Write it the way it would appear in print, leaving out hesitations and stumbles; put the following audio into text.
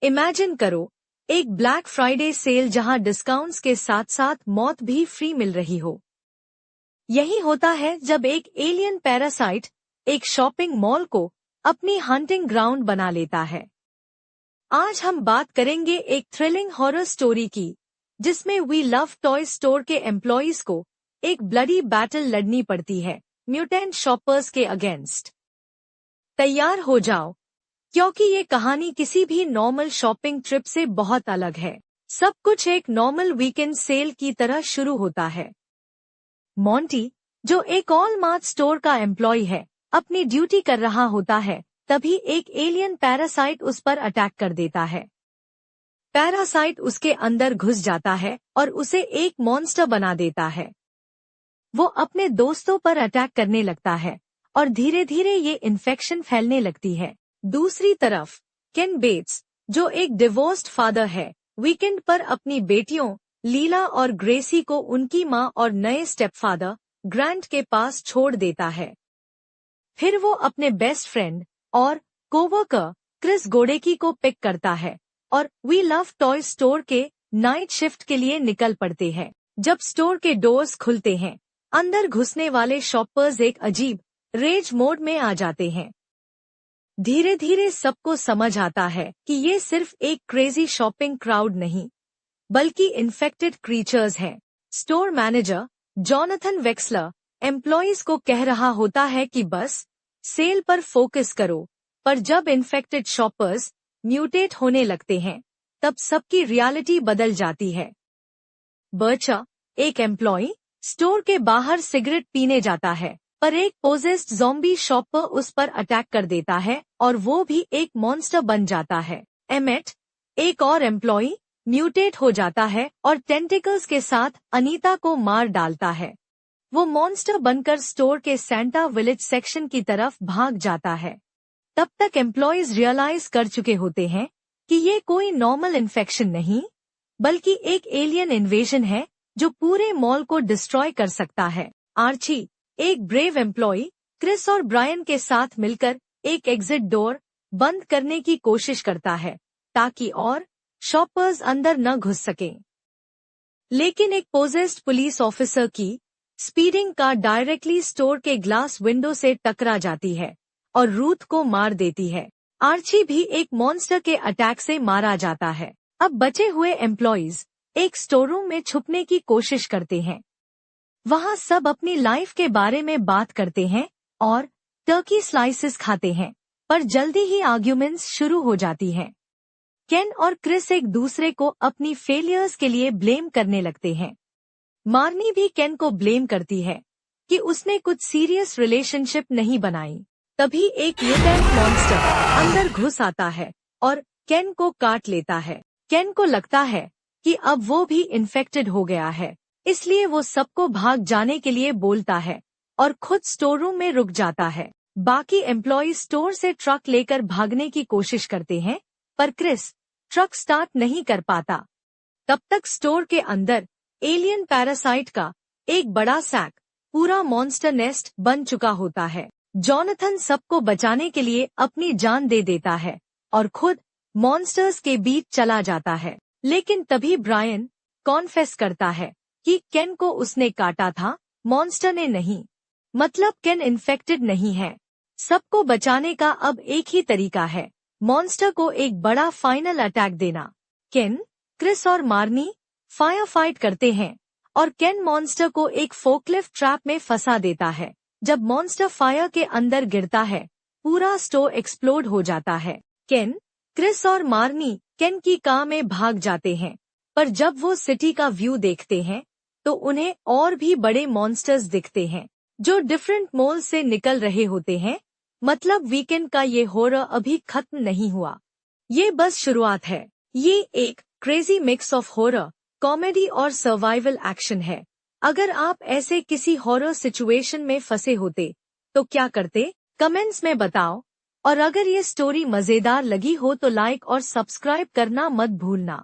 Imagine करो, एक black Friday sale जहां डिस्काउंट्स के साथ साथ मौत भी फ्री मिल रही हो। यही होता है जब एक एलियन पैरासाइट एक शॉपिंग मॉल को अपनी हंटिंग ग्राउंड बना लेता है। आज हम बात करेंगे एक थ्रिलिंग हॉरर स्टोरी की, जिसमें वी लव टॉय स्टोर के एम्प्लॉइज को एक ब्लडी बैटल लड़नी पड़ती है म्यूटेंट शॉपर्स के अगेंस्ट। तैयार हो जाओ, क्योंकि ये कहानी किसी भी नॉर्मल शॉपिंग ट्रिप से बहुत अलग है। सब कुछ एक नॉर्मल वीकेंड सेल की तरह शुरू होता है। मॉन्टी, जो एक ऑलमार्ट स्टोर का एम्प्लॉय है, अपनी ड्यूटी कर रहा होता है, तभी एक एलियन पैरासाइट उस पर अटैक कर देता है। पैरासाइट उसके अंदर घुस जाता है और उसे एक मॉन्स्टर बना देता है। वो अपने दोस्तों पर अटैक करने लगता है और धीरे धीरे ये इन्फेक्शन फैलने लगती है। दूसरी तरफ केन बेट्स, जो एक डिवोर्स्ड फादर है, वीकेंड पर अपनी बेटियों लीला और ग्रेसी को उनकी मां और नए स्टेपफादर ग्रांट के पास छोड़ देता है। फिर वो अपने बेस्ट फ्रेंड और कोवर्कर क्रिस गोडेकी को पिक करता है और वी लव टॉय स्टोर के नाइट शिफ्ट के लिए निकल पड़ते हैं। जब स्टोर के डोर्स खुलते हैं, अंदर घुसने वाले शॉपर्स एक अजीब रेज मोड में आ जाते हैं। धीरे धीरे सबको समझ आता है कि ये सिर्फ एक क्रेजी शॉपिंग क्राउड नहीं, बल्कि इन्फेक्टेड क्रीचर्स हैं। स्टोर मैनेजर जॉनथन वेक्सलर एम्प्लॉइज को कह रहा होता है कि बस सेल पर फोकस करो, पर जब इन्फेक्टेड शॉपर्स म्यूटेट होने लगते हैं, तब सबकी रियलिटी बदल जाती है। बर्चा, एक एम्प्लॉय, स्टोर के बाहर सिगरेट पीने जाता है, पर एक पोजेस्ड ज़ॉम्बी शॉपर उस पर अटैक कर देता है और वो भी एक मॉन्स्टर बन जाता है। एमेट, एक और एम्प्लॉय, म्यूटेट हो जाता है और टेंटिकल्स के साथ अनीता को मार डालता है। वो मॉन्स्टर बनकर स्टोर के सेंटा विलेज सेक्शन की तरफ भाग जाता है। तब तक एम्प्लॉइज रियलाइज कर चुके होते हैं कि ये कोई नॉर्मल इन्फेक्शन नहीं, बल्कि एक एलियन इन्वेजन है जो पूरे मॉल को डिस्ट्रॉय कर सकता है। आर्ची, एक ब्रेव एम्प्लॉय, क्रिस और ब्रायन के साथ मिलकर एक एग्जिट डोर बंद करने की कोशिश करता है ताकि और शॉपर्स अंदर न घुस सकें। लेकिन एक पोजेस्ड पुलिस ऑफिसर की स्पीडिंग कार डायरेक्टली स्टोर के ग्लास विंडो से टकरा जाती है और रूथ को मार देती है। आर्ची भी एक मॉन्स्टर के अटैक से मारा जाता है। अब बचे हुए एम्प्लॉइज एक स्टोररूम में छुपने की कोशिश करते हैं। वहां सब अपनी लाइफ के बारे में बात करते हैं और टर्की स्लाइसेस खाते हैं, पर जल्दी ही आर्ग्यूमेंट्स शुरू हो जाती हैं। केन और क्रिस एक दूसरे को अपनी फेलियर्स के लिए ब्लेम करने लगते हैं। मार्नी भी केन को ब्लेम करती है कि उसने कुछ सीरियस रिलेशनशिप नहीं बनाई। तभी एक म्यूटेंट मॉन्स्टर अंदर घुस आता है और केन को काट लेता है। केन को लगता है कि अब वो भी इन्फेक्टेड हो गया है, इसलिए वो सबको भाग जाने के लिए बोलता है और खुद स्टोर रूम में रुक जाता है। बाकी एम्प्लॉय स्टोर से ट्रक लेकर भागने की कोशिश करते हैं, पर क्रिस ट्रक स्टार्ट नहीं कर पाता। तब तक स्टोर के अंदर एलियन पैरासाइट का एक बड़ा सैक पूरा मॉन्स्टर नेस्ट बन चुका होता है। जॉनथन सबको बचाने के लिए अपनी जान दे देता है और खुद मॉन्स्टर्स के बीच चला जाता है। लेकिन तभी ब्रायन कॉन्फेस करता है कि केन को उसने काटा था, मॉन्स्टर ने नहीं। मतलब केन इन्फेक्टेड नहीं है। सबको बचाने का अब एक ही तरीका है, मॉन्स्टर को एक बड़ा फाइनल अटैक देना। केन, क्रिस और मार्नी फायर फाइट करते हैं और केन मॉन्स्टर को एक फोकलिफ्ट ट्रैप में फंसा देता है। जब मॉन्स्टर फायर के अंदर गिरता है, पूरा स्टोर एक्सप्लोड हो जाता है। केन, क्रिस और मार्नी केन की कार में भाग जाते हैं, पर जब वो सिटी का व्यू देखते हैं तो उन्हें और भी बड़े मॉन्स्टर्स दिखते हैं जो डिफरेंट मॉल से निकल रहे होते हैं। मतलब वीकेंड का ये हॉरर अभी खत्म नहीं हुआ, ये बस शुरुआत है। ये एक crazy mix of horror, comedy और सर्वाइवल एक्शन है। अगर आप ऐसे किसी हॉरर सिचुएशन में फंसे होते तो क्या करते, कमेंट्स में बताओ। और अगर ये स्टोरी मजेदार लगी हो तो लाइक और सब्सक्राइब करना मत भूलना।